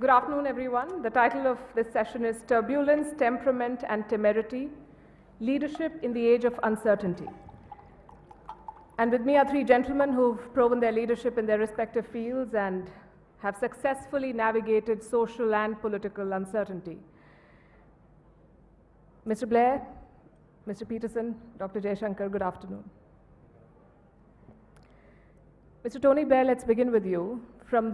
Good afternoon, everyone. The title of this session is Turbulence, Temperament, and Temerity, Leadership in the Age of Uncertainty. And with me are three gentlemen who've proven their leadership in their respective fields and have successfully navigated social and political uncertainty. Mr. Blair, Mr. Pietersen, Dr. Jaishankar, good afternoon. Mr. Tony Blair, let's begin with you. From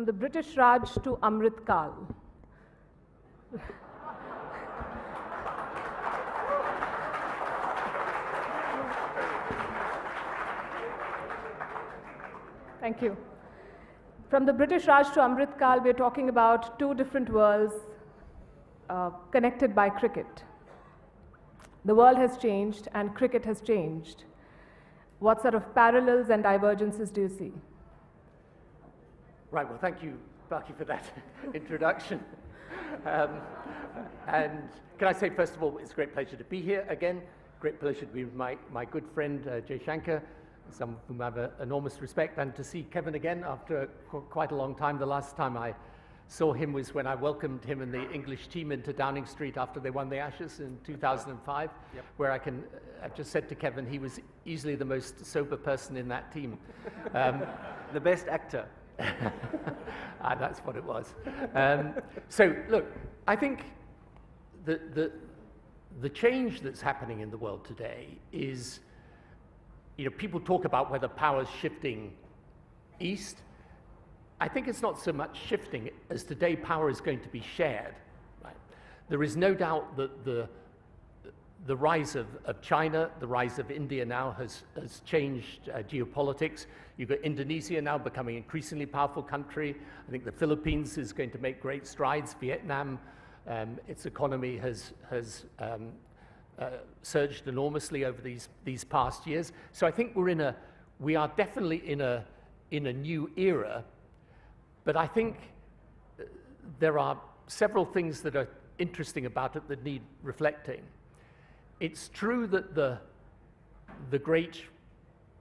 the British Raj to Amrit Kal. Thank you. From the British Raj to Amrit Kal, we're talking about two different worlds connected by cricket. The world has changed and cricket has changed. What sort of parallels and divergences do you see? Right, well, thank you, Palki, for that introduction. And can I say, first of all, it's a great pleasure to be here again. Great pleasure to be with my good friend, Jaishankar, some of whom I have enormous respect, and to see Kevin again after quite a long time. The last time I saw him was when I welcomed him and the English team into Downing Street after they won the Ashes in 2005, where I've just said to Kevin, he was easily the most sober person in that team. The best actor. That's what it was. So look, I think the change that's happening in the world today is, people talk about whether power's shifting east. I think it's not so much shifting as today power is going to be shared. Right? There is no doubt that the rise of China, the rise of India now has changed geopolitics. You've got Indonesia now becoming an increasingly powerful country. I think the Philippines is going to make great strides. Vietnam, its economy has surged enormously over these past years. So I think we are definitely in a new era. But I think there are several things that are interesting about it that need reflecting. It's true that the great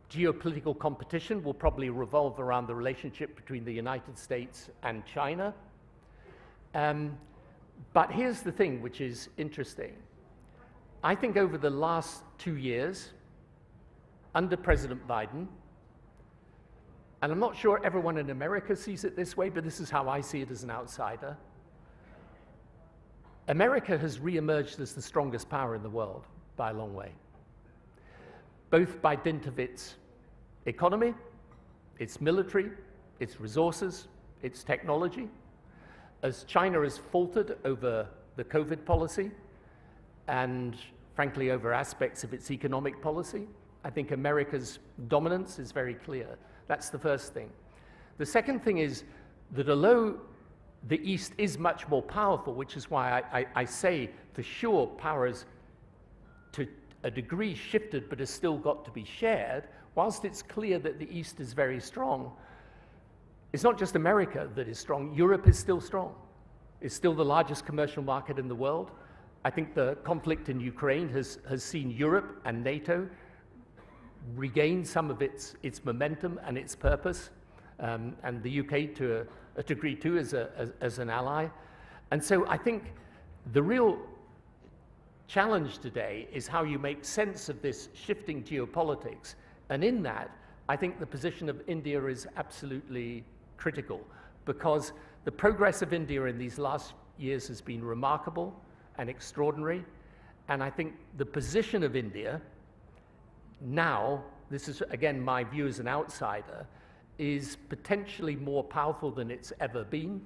geopolitical competition will probably revolve around the relationship between the United States and China. But here's the thing which is interesting. I think over the last 2 years, under President Biden, and I'm not sure everyone in America sees it this way, but this is how I see it as an outsider. America has re-emerged as the strongest power in the world by a long way, both by dint of its economy, its military, its resources, its technology. As China has faltered over the COVID policy and, frankly, over aspects of its economic policy, I think America's dominance is very clear. That's the first thing. The second thing is that although the East is much more powerful, which is why I say for sure power has to a degree shifted but has still got to be shared, whilst it's clear that the East is very strong, it's not just America that is strong, Europe is still strong. It's still the largest commercial market in the world. I think the conflict in Ukraine has seen Europe and NATO regain some of its momentum and its purpose, and the UK to a degree too as an ally. And so I think the real challenge today is how you make sense of this shifting geopolitics. And in that, I think the position of India is absolutely critical, because the progress of India in these last years has been remarkable and extraordinary. And I think the position of India now, this is again my view as an outsider, is potentially more powerful than it's ever been.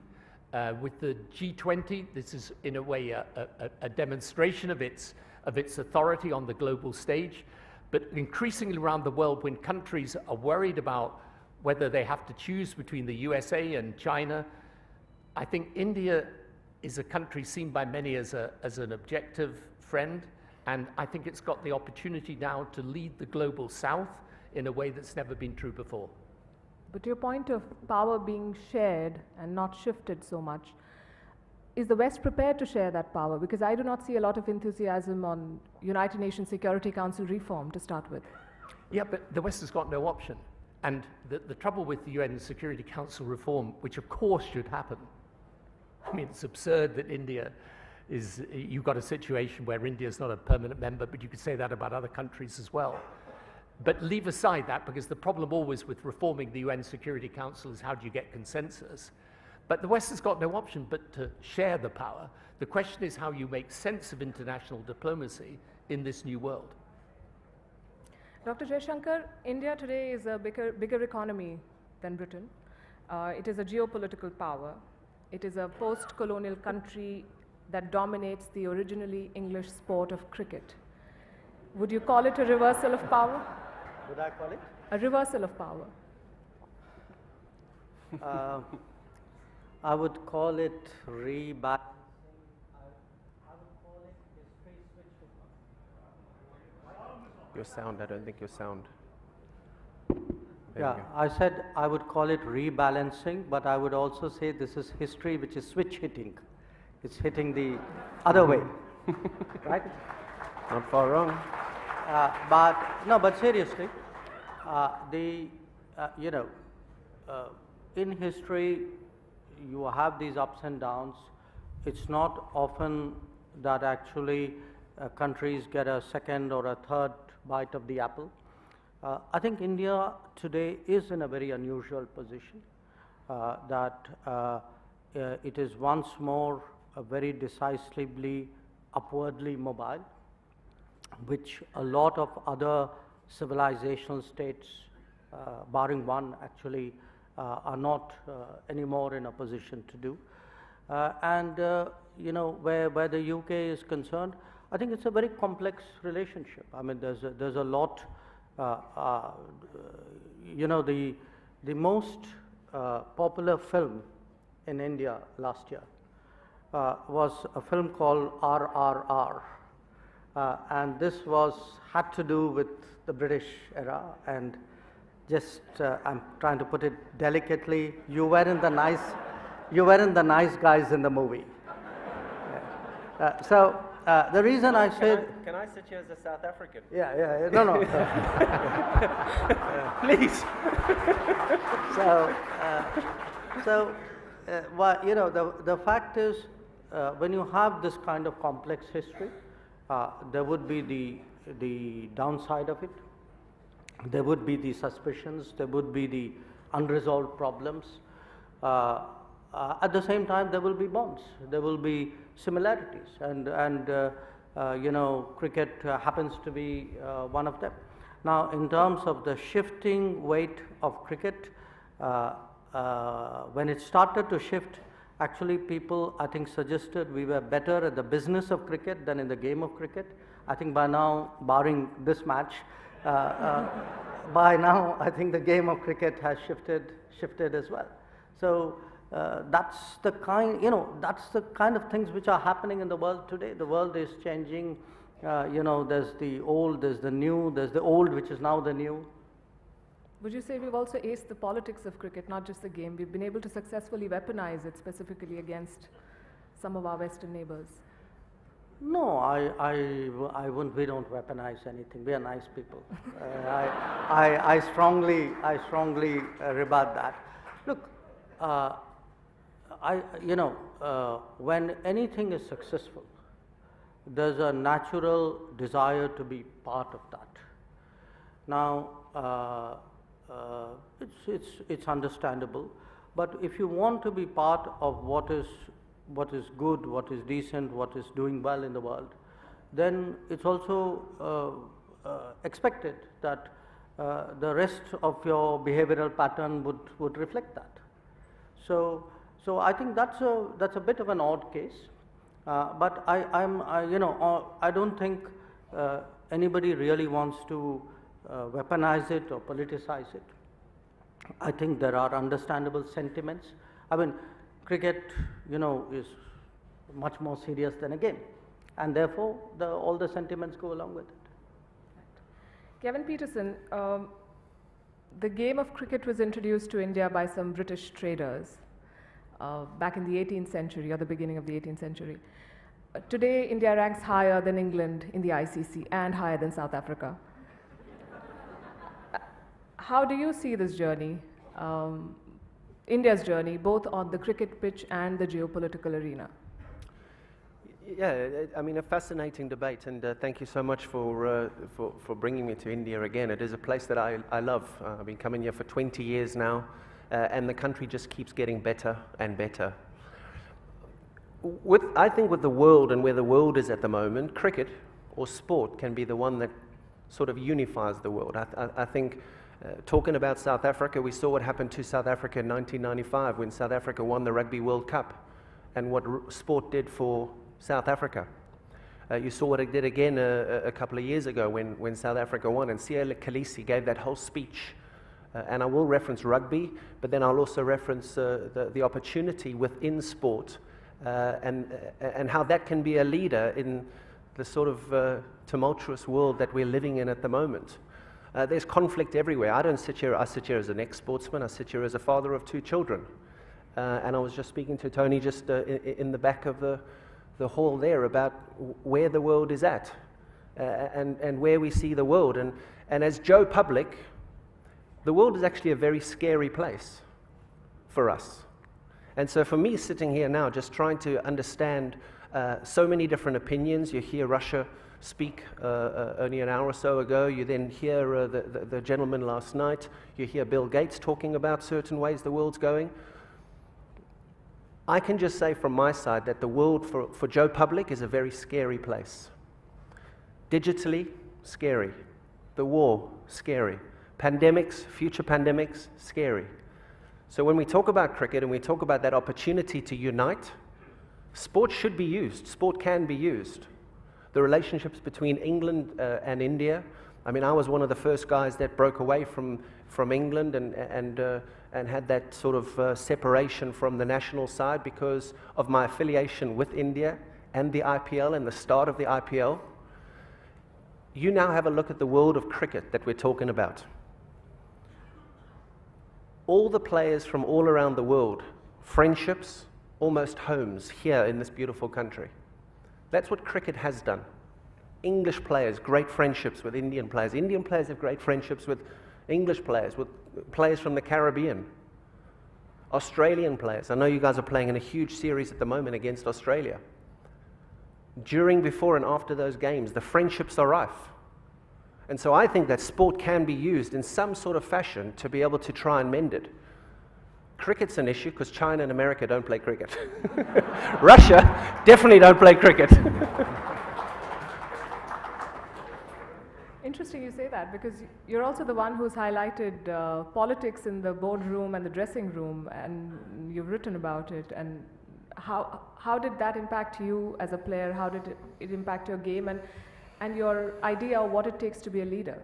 With the G20, this is in a way a demonstration of its authority on the global stage. But increasingly around the world, when countries are worried about whether they have to choose between the USA and China, I think India is a country seen by many as an objective friend. And I think it's got the opportunity now to lead the global south in a way that's never been true before. But your point of power being shared and not shifted so much, is the West prepared to share that power? Because I do not see a lot of enthusiasm on United Nations Security Council reform to start with. Yeah, but the West has got no option. And the trouble with the UN Security Council reform, which of course should happen, I mean, it's absurd that India is, you've got a situation where India is not a permanent member, but you could say that about other countries as well. But leave aside that, because the problem always with reforming the UN Security Council is how do you get consensus? But the West has got no option but to share the power. The question is how you make sense of international diplomacy in this new world. Dr. Jaishankar, India today is a bigger economy than Britain. It is a geopolitical power. It is a post-colonial country that dominates the originally English sport of cricket. Would you call it a reversal of power? Would I call it? A reversal of power. I would call it rebalancing. Your sound, I don't think your sound. Yeah, I said I would call it rebalancing, but I would also say this is history which is switch hitting. It's hitting the other way, right? Not far wrong. But seriously, in history, you have these ups and downs. It's not often that actually countries get a second or a third bite of the apple. I think India today is in a very unusual position that it is once more very decisively upwardly mobile, which a lot of other civilizational states, barring one actually, are not anymore in a position to do. Where the UK is concerned, I think it's a very complex relationship. I mean, there's a lot. The most popular film in India last year was a film called RRR, and this had to do with the British era. And just I'm trying to put it delicately. You weren't the nice guys in the movie. The reason I said... Can I sit here as a South African? Yeah, no. Please. The fact is, when you have this kind of complex history, there would be the downside of it. There would be the suspicions. There would be the unresolved problems. At the same time, there will be bonds. There will be similarities, and cricket happens to be one of them. Now, in terms of the shifting weight of cricket, when it started to shift, actually people, I think, suggested we were better at the business of cricket than in the game of cricket. I think by now, barring this match, by now I think the game of cricket has shifted as well. So that's the kind of things which are happening in the world today. The world is changing. There's the old, there's the new, there's the old which is now the new. Would you say we've also aced the politics of cricket, not just the game? We've been able to successfully weaponize it specifically against some of our Western neighbors. No, I wouldn't. We don't weaponize anything. We are nice people. I strongly rebut that. Look, when anything is successful, there's a natural desire to be part of that. Now, it's understandable, but if you want to be part of what is good, what is decent, what is doing well in the world, then it's also expected that the rest of your behavioral pattern would reflect that. So I think that's a bit of an odd case, but I don't think anybody really wants to weaponize it or politicize it. I think there are understandable sentiments. I mean, cricket, is much more serious than a game, and therefore all the sentiments go along with it. Kevin Pietersen, the game of cricket was introduced to India by some British traders back in the 18th century or the beginning of the 18th century. Today, India ranks higher than England in the ICC and higher than South Africa. how do you see this journey, India's journey, both on the cricket pitch and the geopolitical arena? Yeah, I mean, a fascinating debate, and thank you so much for bringing me to India again. It is a place that I love. I've been coming here for 20 years now, and the country just keeps getting better and better. I think with the world and where the world is at the moment, cricket or sport can be the one that sort of unifies the world. I think, talking about South Africa, we saw what happened to South Africa in 1995 when South Africa won the Rugby World Cup, and what sport did for South Africa. You saw what it did again a couple of years ago when South Africa won, and Siya Kolisi gave that whole speech. And I will reference rugby, but then I'll also reference the opportunity within sport and how that can be a leader in the sort of tumultuous world that we're living in at the moment. There's conflict everywhere. I sit here as an ex-sportsman. I sit here as a father of 2 children. And I was just speaking to Tony just in the back of the hall there about where the world is at and where we see the world. And as Joe Public, the world is actually a very scary place for us. And so for me, sitting here now, just trying to understand so many different opinions. You hear Russia speak only an hour or so ago. You then hear the gentleman last night. You hear Bill Gates talking about certain ways the world's going. I can just say from my side that the world for Joe Public is a very scary place. Digitally, scary. The war, scary. Pandemics, future pandemics, scary. So when we talk about cricket and we talk about that opportunity to unite, sport should be used. Sport can be used. The relationships between England and India. I mean, I was one of the first guys that broke away from England and had that sort of separation from the national side because of my affiliation with India and the IPL and the start of the IPL. You now have a look at the world of cricket that we're talking about. All the players from all around the world, friendships, almost homes here in this beautiful country. That's what cricket has done. English players, great friendships with Indian players. Indian players have great friendships with English players, with players from the Caribbean. Australian players. I know you guys are playing in a huge series at the moment against Australia. During, before, and after those games, the friendships are rife. And so I think that sport can be used in some sort of fashion to be able to try and mend it. Cricket's an issue because China and America don't play cricket. Russia definitely don't play cricket. Interesting you say that, because you're also the one who's highlighted politics in the boardroom and the dressing room, and you've written about it. And how did that impact you as a player? How did it impact your game and your idea of what it takes to be a leader?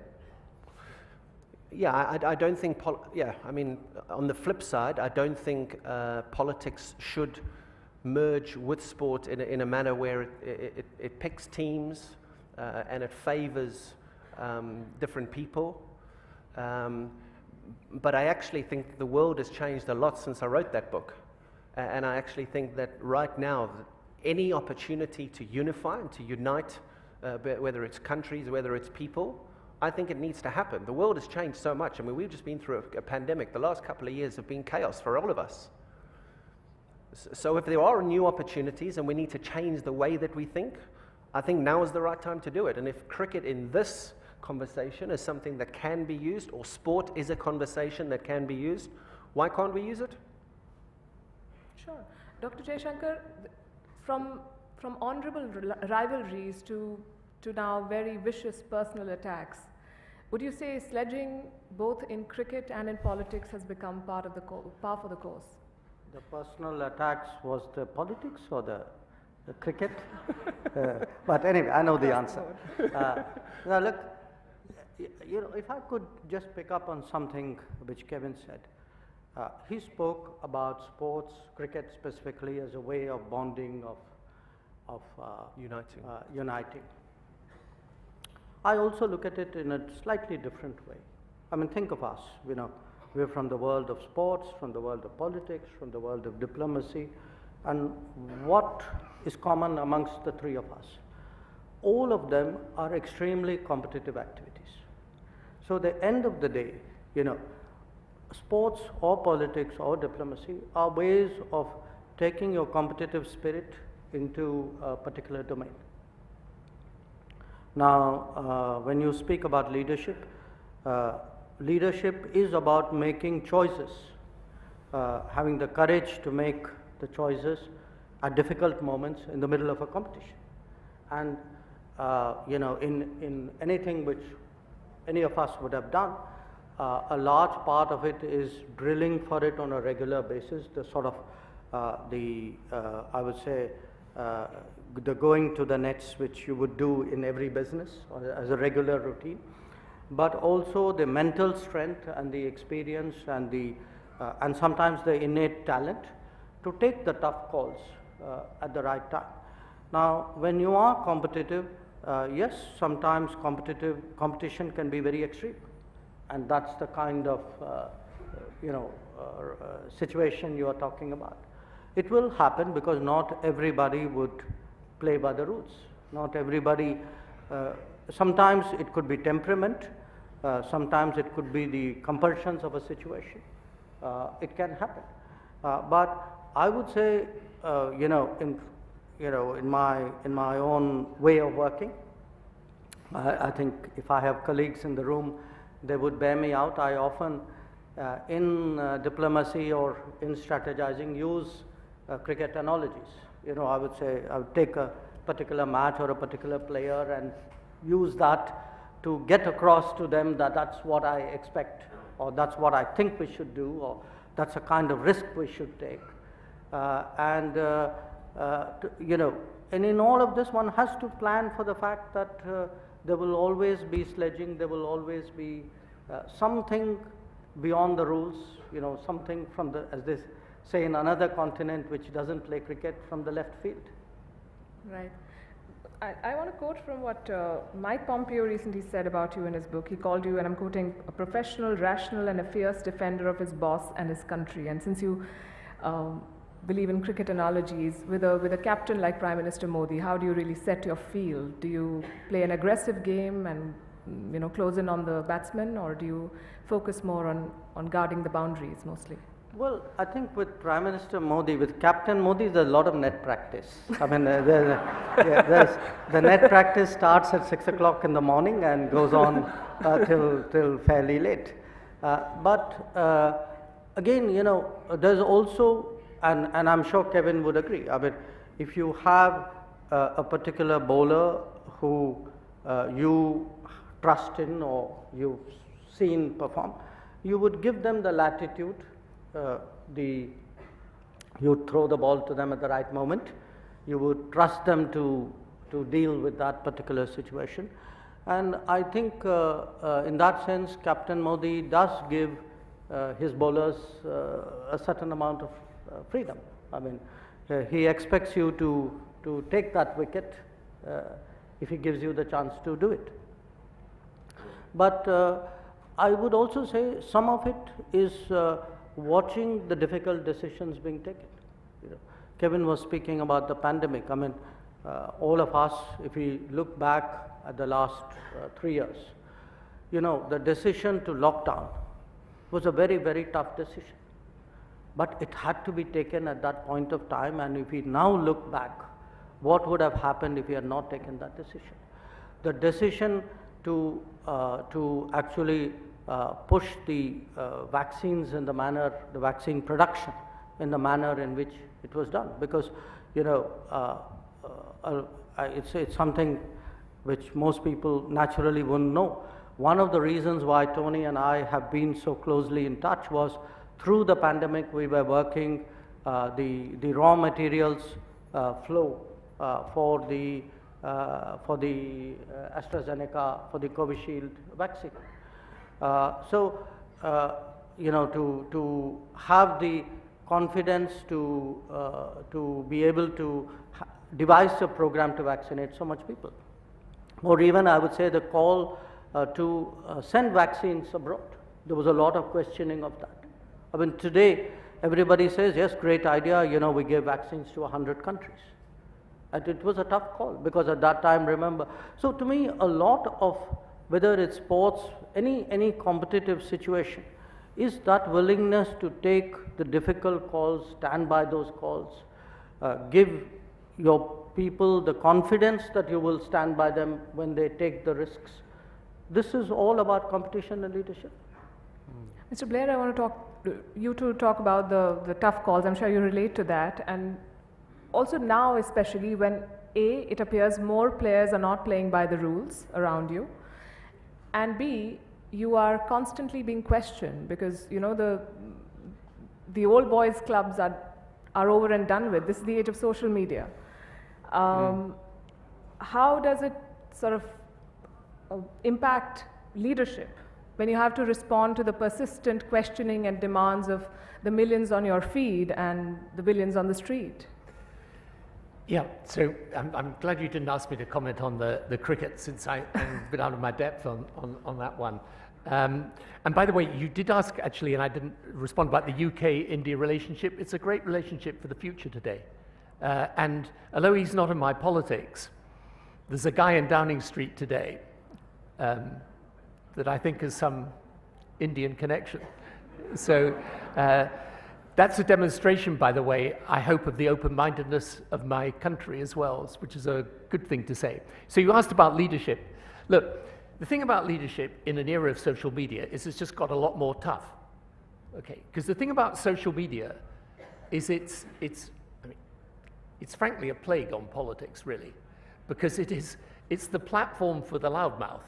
Yeah, I don't think, I mean, on the flip side, I don't think politics should merge with sport in a manner where it picks teams and it favors different people. But I actually think the world has changed a lot since I wrote that book. And I actually think that right now, any opportunity to unify and to unite, whether it's countries, whether it's people, I think it needs to happen. The world has changed so much. I mean, we've just been through a pandemic. The last couple of years have been chaos for all of us. So if there are new opportunities and we need to change the way that we think, I think now is the right time to do it. And if cricket in this conversation is something that can be used, or sport is a conversation that can be used, why can't we use it? Sure. Dr. Jaishankar, from honorable rivalries to now very vicious personal attacks, would you say sledging both in cricket and in politics has become par for the course? The personal attacks was the politics or the cricket? But anyway, I know the answer. Now look, you know, if I could just pick up on something which Kevin said. He spoke about sports, cricket specifically, as a way of bonding, of uniting. I also look at it in a slightly different way. I mean, think of us, you know, we're from the world of sports, from the world of politics, from the world of diplomacy, and what is common amongst the three of us? All of them are extremely competitive activities. So at the end of the day, You know, sports or politics or diplomacy are ways of taking your competitive spirit into a particular domain. Now, when you speak about leadership, leadership is about making choices, having the courage to make the choices at difficult moments in the middle of a competition. And you know, in anything which any of us would have done, a large part of it is drilling for it on a regular basis, the sort of I would say the going to the nets which you would do in every business or as a regular routine, but also the mental strength and the experience and the and sometimes the innate talent to take the tough calls at the right time. Now, when you are competitive, yes, sometimes competition can be very extreme, and that's the kind of you know situation you are talking about. It will happen because not everybody would play by the rules. Not everybody. Sometimes it could be temperament. Sometimes it could be the compulsions of a situation. It can happen, but I would say, you know, in my own way of working, I think if I have colleagues in the room, they would bear me out. I often, in diplomacy or in strategizing, use cricket analogies. You know, I would say I would take a particular match or a particular player and use that to get across to them that that's what I expect, or that's what I think we should do, or that's a kind of risk we should take. You know, and in all of this, one has to plan for the fact that there will always be sledging, there will always be something beyond the rules, you know, something from the, as they say in another continent which doesn't play cricket, from the left field. Right. I want to quote from what Mike Pompeo recently said about you in his book. He called you, and I'm quoting, a professional, rational, and a fierce defender of his boss and his country. And since you believe in cricket analogies, with a captain like Prime Minister Modi, how do you really set your field? Do you play an aggressive game and, you know, close in on the batsman, or do you focus more on guarding the boundaries mostly? Well, I think with Prime Minister Modi, with Captain Modi, there's a lot of net practice. I mean, the net practice starts at 6 o'clock in the morning and goes on till fairly late. But again, you know, there's also, and I'm sure Kevin would agree, I mean, if you have a particular bowler who you trust in or you've seen perform, you would give them the latitude. You throw the ball to them at the right moment. You would trust them to deal with that particular situation. And I think in that sense, Captain Modi does give his bowlers a certain amount of freedom. I mean, he expects you to take that wicket if he gives you the chance to do it. But I would also say some of it is watching the difficult decisions being taken. You know, Kevin was speaking about the pandemic. I mean, all of us, if we look back at the last 3 years, you know, the decision to lock down was a very, very tough decision. But it had to be taken at that point of time, and if we now look back, what would have happened if we had not taken that decision? The decision to actually push the vaccines in the manner, the vaccine production in the manner in which it was done, because, you know, it's something which most people naturally wouldn't know. One of the reasons why Tony and I have been so closely in touch was through the pandemic we were working the raw materials flow for the AstraZeneca, for the Covishield vaccine. You know, to have the confidence to be able to devise a program to vaccinate so much people, or even I would say the call to send vaccines abroad. There was a lot of questioning of that. I mean, today everybody says, yes, great idea, you know, we gave vaccines to 100 countries. And it was a tough call, because at that time, remember, so to me, a lot of, whether it's sports, any competitive situation, is that willingness to take the difficult calls, stand by those calls, give your people the confidence that you will stand by them when they take the risks. This is all about competition and leadership. Mr. Blair, I want you to talk about the tough calls. I'm sure you relate to that. And also now, especially when A, it appears more players are not playing by the rules around you, and B, you are constantly being questioned because, you know, the old boys clubs are over and done with. This is the age of social media. How does it sort of impact leadership when you have to respond to the persistent questioning and demands of the millions on your feed and the billions on the street? Yeah, so I'm glad you didn't ask me to comment on the cricket, since I'm a bit out of my depth on that one. And by the way, you did ask actually, and I didn't respond, about the UK-India relationship. It's a great relationship for the future today. And although he's not in my politics, there's a guy in Downing Street today that I think has some Indian connection. So that's a demonstration, by the way, I hope, of the open-mindedness of my country as well, which is a good thing to say. So you asked about leadership. Look, the thing about leadership in an era of social media is it's just got a lot more tough. Okay, because the thing about social media is it's frankly a plague on politics, really, because it's the platform for the loudmouth.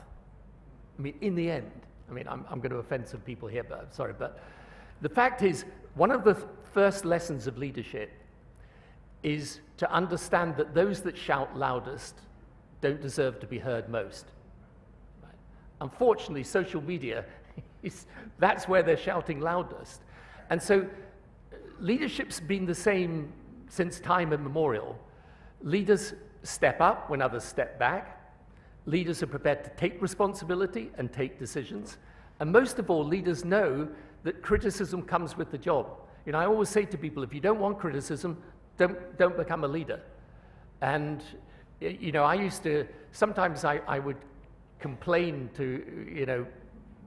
I mean, in the end, I mean, I'm going to offend some people here, but I'm sorry, but the fact is, one of the first lessons of leadership is to understand that those that shout loudest don't deserve to be heard most. Right? Unfortunately, social media, that's where they're shouting loudest. And so leadership's been the same since time immemorial. Leaders step up when others step back. Leaders are prepared to take responsibility and take decisions. And most of all, leaders know that criticism comes with the job. You know, I always say to people, if you don't want criticism, don't become a leader. And, you know, I used to, sometimes I would complain to, you know,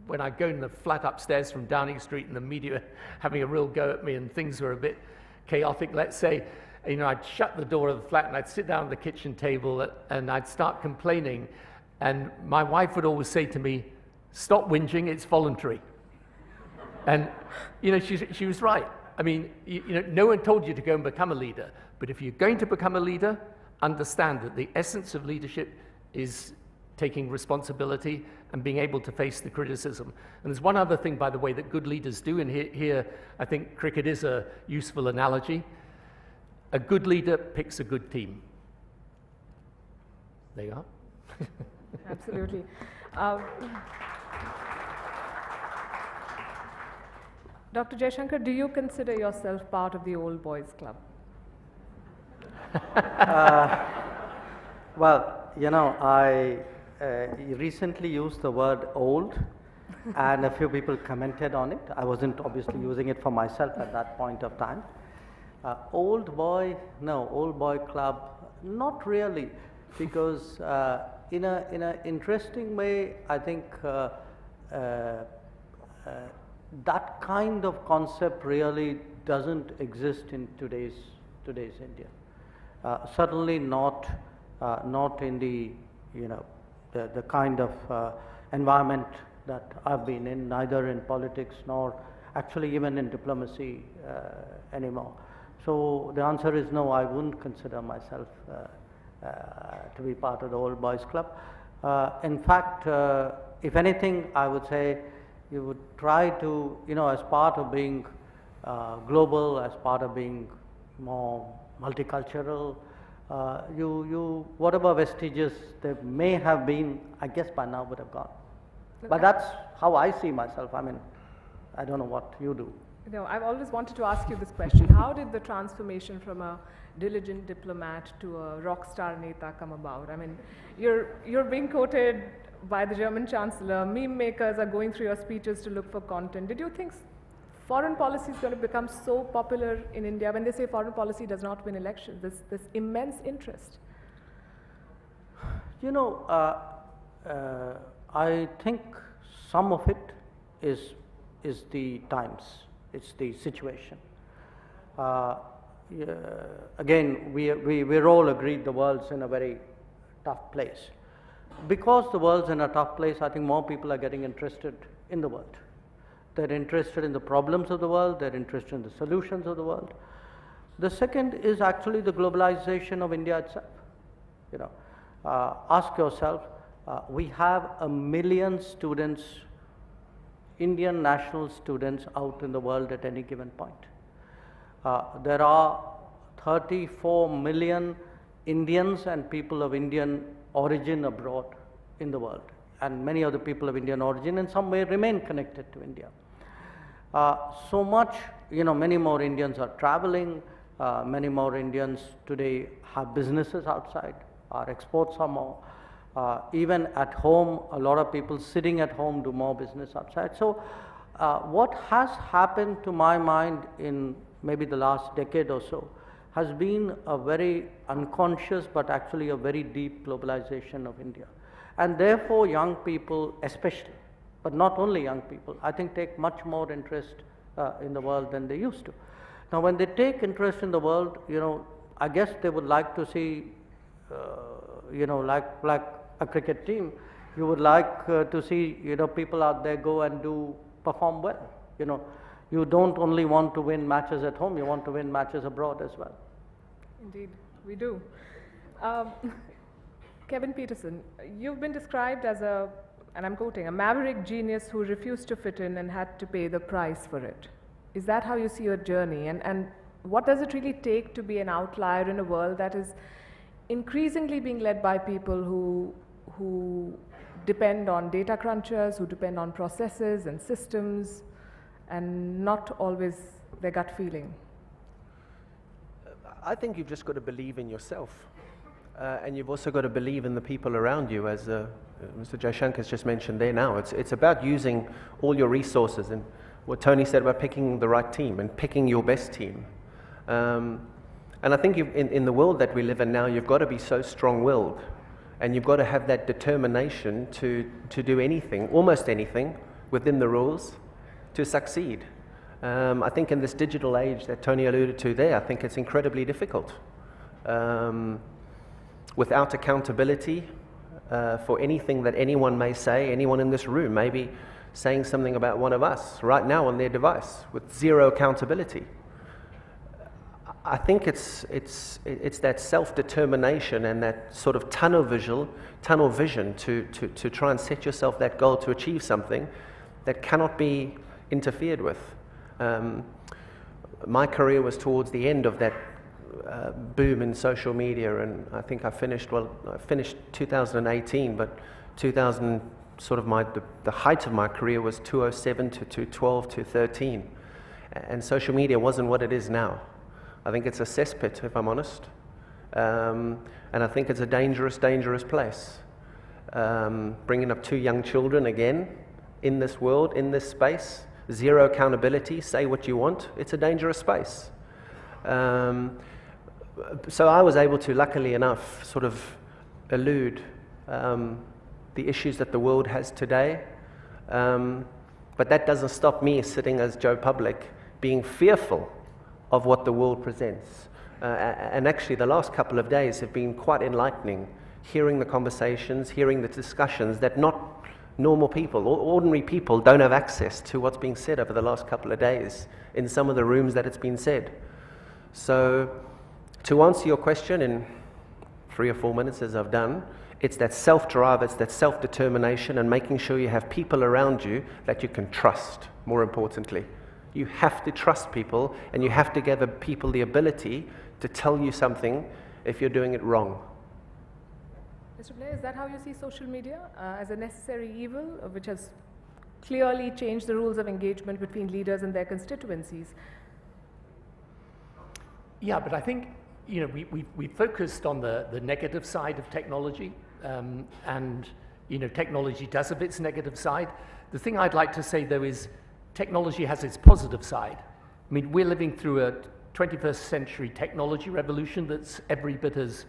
when I go in the flat upstairs from Downing Street and the media having a real go at me and things were a bit chaotic, let's say, you know, I'd shut the door of the flat and I'd sit down at the kitchen table and I'd start complaining. And my wife would always say to me, "Stop whinging, it's voluntary." And, you know, she was right. I mean, you know, no one told you to go and become a leader. But if you're going to become a leader, understand that the essence of leadership is taking responsibility and being able to face the criticism. And there's one other thing, by the way, that good leaders do, and here I think cricket is a useful analogy. A good leader picks a good team. There you are. Absolutely. Dr. Jaishankar, do you consider yourself part of the old boys club? Well, you know, I recently used the word old, and a few people commented on it. I wasn't obviously using it for myself at that point of time. Old boy, no, old boy club, not really, because in a interesting way, I think that kind of concept really doesn't exist in today's India. Certainly not in the, you know, the kind of environment that I've been in, neither in politics nor actually even in diplomacy anymore. So the answer is no, I wouldn't consider myself to be part of the old boys club. In fact, if anything, I would say you would try to, you know, as part of being global, as part of being more multicultural, you whatever vestiges there may have been, I guess by now would have gone. But that's how I see myself. I mean, I don't know what you do. No, I've always wanted to ask you this question. How did the transformation from a diligent diplomat to a rock star neta come about? I mean, you're being quoted by the German Chancellor. Meme makers are going through your speeches to look for content. Did you think foreign policy is going to become so popular in India when they say foreign policy does not win elections? This immense interest. You know, I think some of it is is the times, it's the situation. Again, we're all agreed the world's in a very tough place. Because the world's in a tough place, I think more people are getting interested in the world. They're interested in the problems of the world, they're interested in the solutions of the world. The second is actually the globalization of India itself. You know, ask yourself, we have 1 million students, Indian national students out in the world at any given point. There are 34 million Indians and people of Indian origin abroad in the world, and many of the people of Indian origin in some way remain connected to India. So much, you know, many more Indians are traveling, many more Indians today have businesses outside, our exports are more. Even at home, a lot of people sitting at home do more business outside. So what has happened to my mind in maybe the last decade or so has been a very unconscious but actually a very deep globalization of India. And therefore young people especially, but not only young people, I think take much more interest in the world than they used to. Now when they take interest in the world, you know, I guess they would like to see, you know, like a cricket team, you would like to see, you know, people out there go and perform well. You know, you don't only want to win matches at home, you want to win matches abroad as well. Indeed, we do. Kevin Pietersen, you've been described as a, and I'm quoting, a maverick genius who refused to fit in and had to pay the price for it. Is that how you see your journey? And what does it really take to be an outlier in a world that is increasingly being led by people who depend on data crunchers, who depend on processes and systems, and not always their gut feeling? I think you've just got to believe in yourself. And you've also got to believe in the people around you, as Mr. Jaishankar has just mentioned there now. It's about using all your resources, and what Tony said about picking the right team and picking your best team. And I think in the world that we live in now, you've got to be so strong-willed, and you've got to have that determination to do anything, almost anything, within the rules to succeed. I think in this digital age that Tony alluded to there, I think it's incredibly difficult. Without accountability for anything that anyone may say, anyone in this room may be saying something about one of us right now on their device with zero accountability. I think it's that self-determination and that sort of tunnel vision to try and set yourself that goal to achieve something that cannot be interfered with. My career was towards the end of that boom in social media, and I think I finished 2018, but 2000 sort of the height of my career was 2007 to 2012 to 2013, and social media wasn't what it is now. I think it's a cesspit, if I'm honest, and I think it's a dangerous place. Bringing up 2 young children again in this world, in this space, zero accountability, say what you want, it's a dangerous space. So I was able to, luckily enough, sort of elude the issues that the world has today, but that doesn't stop me sitting as Joe Public being fearful of what the world presents. And actually the last couple of days have been quite enlightening, hearing the conversations, hearing the discussions that not normal people, ordinary people, don't have access to what's being said over the last couple of days in some of the rooms that it's been said. So to answer your question in 3 or 4 minutes, as I've done, it's that self-drive, it's that self-determination, and making sure you have people around you that you can trust, more importantly. You have to trust people, and you have to give people the ability to tell you something if you're doing it wrong. Mr. Blair, is that how you see social media, as a necessary evil, which has clearly changed the rules of engagement between leaders and their constituencies? Yeah, but I think, you know, we focused on the negative side of technology, and, you know, technology does have its negative side. The thing I'd like to say, though, is technology has its positive side. I mean, we're living through a 21st century technology revolution that's every bit as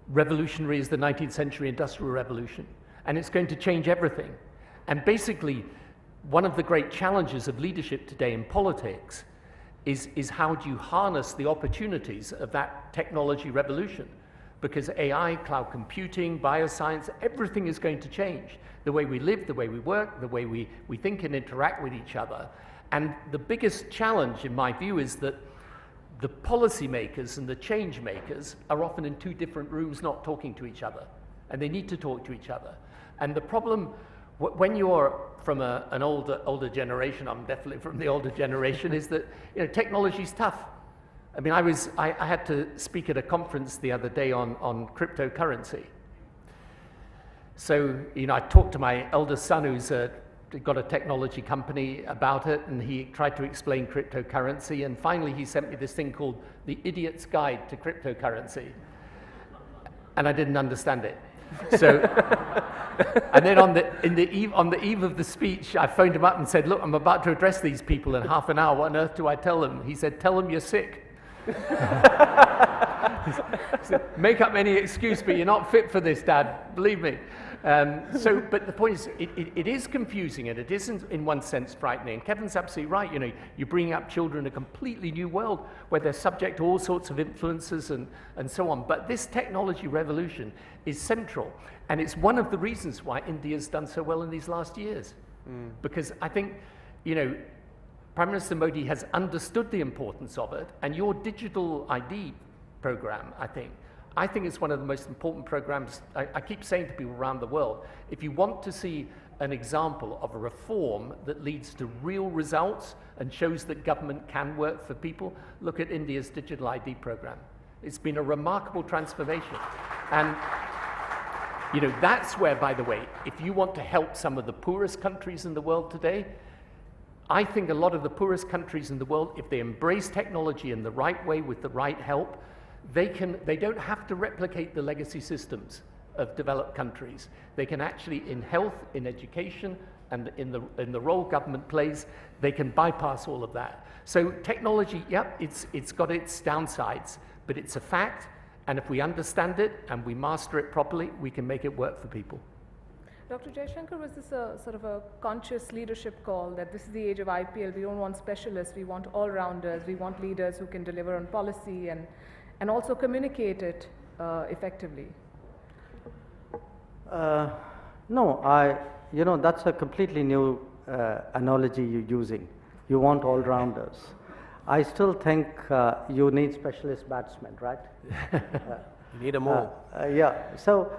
revolutionary as the 19th century industrial revolution, and it's going to change everything. And basically, one of the great challenges of leadership today in politics is how do you harness the opportunities of that technology revolution? Because AI, cloud computing, bioscience, everything is going to change. The way we live, the way we work, the way we think and interact with each other. And the biggest challenge, in my view, is that the policymakers and the change makers are often in two different rooms not talking to each other. And they need to talk to each other. And the problem, when you're from an older generation, I'm definitely from the older generation, is that technology's tough. I mean, I had to speak at a conference the other day on cryptocurrency. So, I talked to my eldest son who's got a technology company about it, and he tried to explain cryptocurrency, and finally he sent me this thing called The Idiot's Guide to Cryptocurrency. And I didn't understand it. So, and then on the eve of the speech, I phoned him up and said, look, I'm about to address these people in half an hour. What on earth do I tell them? He said, tell them you're sick. He said, make up any excuse, but you're not fit for this, Dad. Believe me. But the point is, it is confusing, and it isn't, in one sense, frightening. And Kevin's absolutely right. You're bringing up children in a completely new world where they're subject to all sorts of influences and so on. But this technology revolution is central, and it's one of the reasons why India's done so well in these last years. Because I think, Prime Minister Modi has understood the importance of it, and your digital ID program, I think it's one of the most important programs. I keep saying to people around the world, if you want to see an example of a reform that leads to real results and shows that government can work for people, look at India's digital ID program. It's been a remarkable transformation. And that's where, by the way, if you want to help some of the poorest countries in the world today, I think a lot of the poorest countries in the world, if they embrace technology in the right way with the right help, they don't have to replicate the legacy systems of developed countries. They can actually, in health, in education, and in the role government plays, they can bypass all of that. So technology, yep, it's got its downsides, but it's a fact, and if we understand it and we master it properly, we can make it work for people. Dr. Jaishankar, was this a sort of a conscious leadership call that this is the age of IPL, we don't want specialists, we want all-rounders, we want leaders who can deliver on policy and also communicate it effectively? No, that's a completely new analogy you're using. You want all-rounders. I still think you need specialist batsmen, right? You need them all. Yeah, so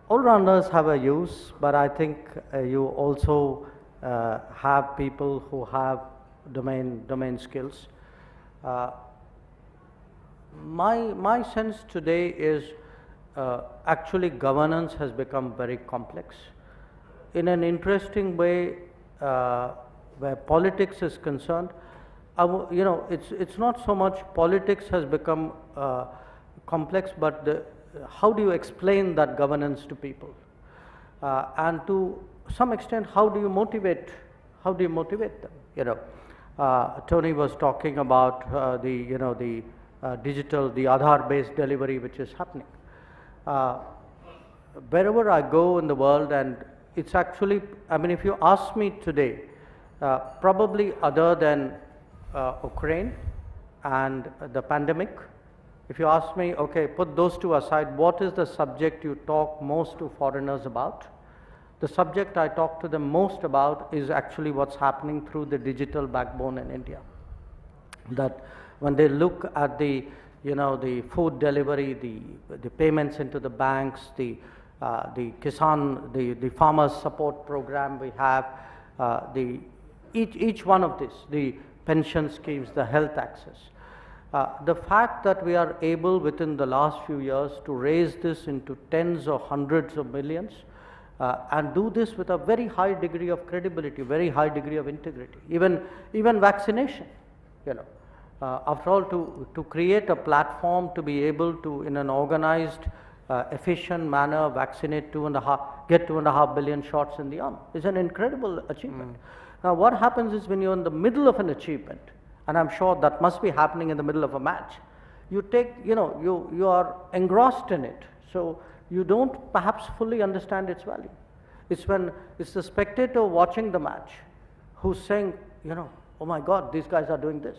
all-rounders have a use, but I think you also have people who have domain skills. My sense today is actually governance has become very complex. In an interesting way, where politics is concerned, it's not so much politics has become complex, but how do you explain that governance to people? And to some extent, how do you motivate them? Tony was talking about the digital, the Aadhaar-based delivery which is happening. Wherever I go in the world, and it's actually, if you ask me today, probably other than Ukraine and the pandemic, if you ask me, okay, put those two aside, what is the subject you talk most to foreigners about? The subject I talk to them most about is actually what's happening through the digital backbone in India. That when they look at the food delivery, the payments into the banks, the Kisan, the farmers support program we have, each one of this, the pension schemes, the health access. The fact that we are able within the last few years to raise this into tens or hundreds of millions and do this with a very high degree of credibility, very high degree of integrity, even vaccination, after all, to create a platform to be able to, in an organized, efficient manner, vaccinate get 2.5 billion shots in the arm is an incredible achievement. Now, what happens is when you're in the middle of an achievement, and I'm sure that must be happening in the middle of a match, you take, you are engrossed in it, so you don't perhaps fully understand its value. It's the spectator watching the match who's saying, you know, oh my God, these guys are doing this.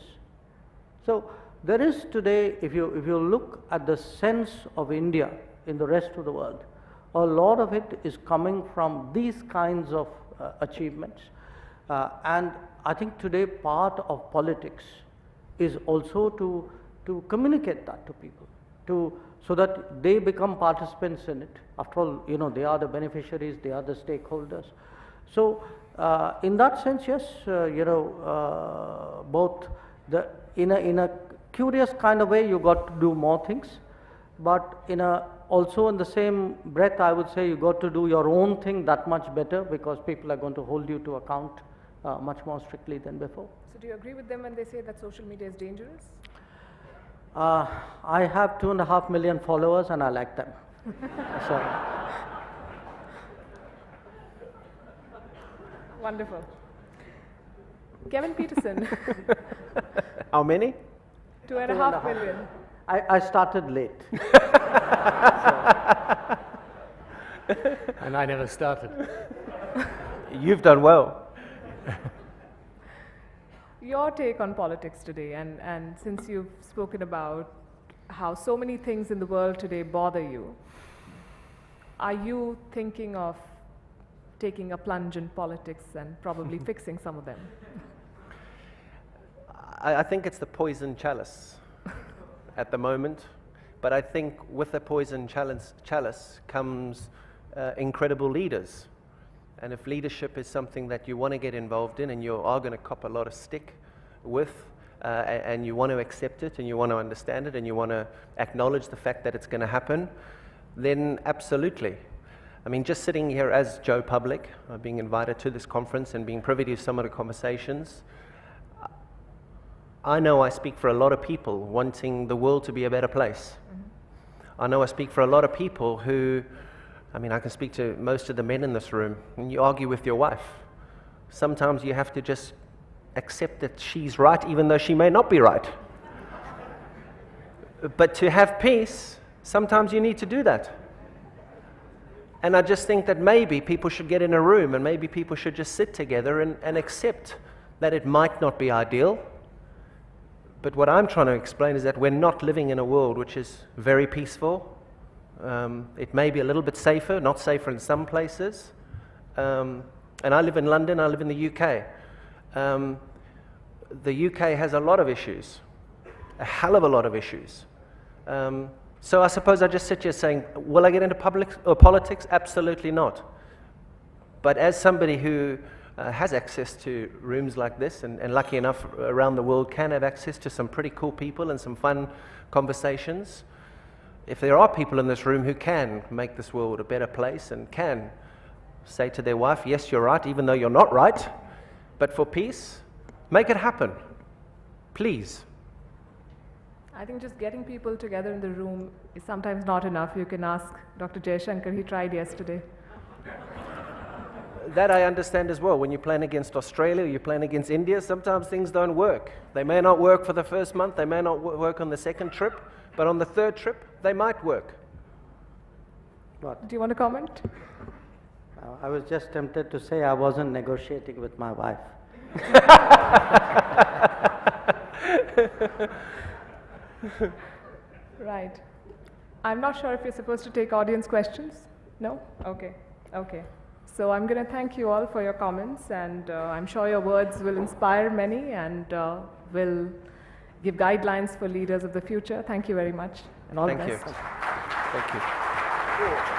So there is today, if you look at the sense of India in the rest of the world, a lot of it is coming from these kinds of achievements. And I think today part of politics is also to communicate that to people, so that they become participants in it. After all, you know, they are the beneficiaries, they are the stakeholders. So in that sense, yes, you know, both in a curious kind of way, you got to do more things, but also in the same breath, I would say you got to do your own thing that much better, because people are going to hold you to account much more strictly than before. So do you agree with them when they say that social media is dangerous? I have 2.5 million followers and I like them. So. Wonderful. Kevin Pietersen. How many? 2.5 million. I started late. And I never started. You've done well. Your take on politics today, and since you've spoken about how so many things in the world today bother you, are you thinking of taking a plunge in politics and probably fixing some of them? I think it's the poison chalice at the moment, but I think with the poison chalice comes incredible leaders. And if leadership is something that you want to get involved in and you are going to cop a lot of stick with, and you want to accept it and you want to understand it and you want to acknowledge the fact that it's going to happen, then absolutely. I mean, just sitting here as Joe Public, being invited to this conference and being privy to some of the conversations, I know I speak for a lot of people wanting the world to be a better place. Mm-hmm. I know I speak for a lot of people who, I mean, I can speak to most of the men in this room. When you argue with your wife, sometimes you have to just accept that she's right, even though she may not be right. But to have peace, sometimes you need to do that. And I just think that maybe people should get in a room and maybe people should just sit together and accept that it might not be ideal. But what I'm trying to explain is that we're not living in a world which is very peaceful. It may be a little bit safer, not safer in some places. And I live in London, I live in the UK. The UK has a lot of issues, a hell of a lot of issues. So I suppose I just sit here saying, will I get into politics? Absolutely not. But as somebody who has access to rooms like this, and lucky enough around the world can have access to some pretty cool people and some fun conversations, if there are people in this room who can make this world a better place and can say to their wife, yes, you're right, even though you're not right, but for peace, make it happen, please. I think just getting people together in the room is sometimes not enough. You can ask Dr. Jaishankar, he tried yesterday. That I understand as well. When you're playing against Australia, you're playing against India, sometimes things don't work. They may not work for the first month, they may not work on the second trip, but on the third trip, they might work. What? Do you want to comment? I was just tempted to say I wasn't negotiating with my wife. Right. I'm not sure if you're supposed to take audience questions. No? Okay. Okay. So I'm going to thank you all for your comments, and I'm sure your words will inspire many and will give guidelines for leaders of the future. Thank you very much, and all the best. Thank you. Thank you.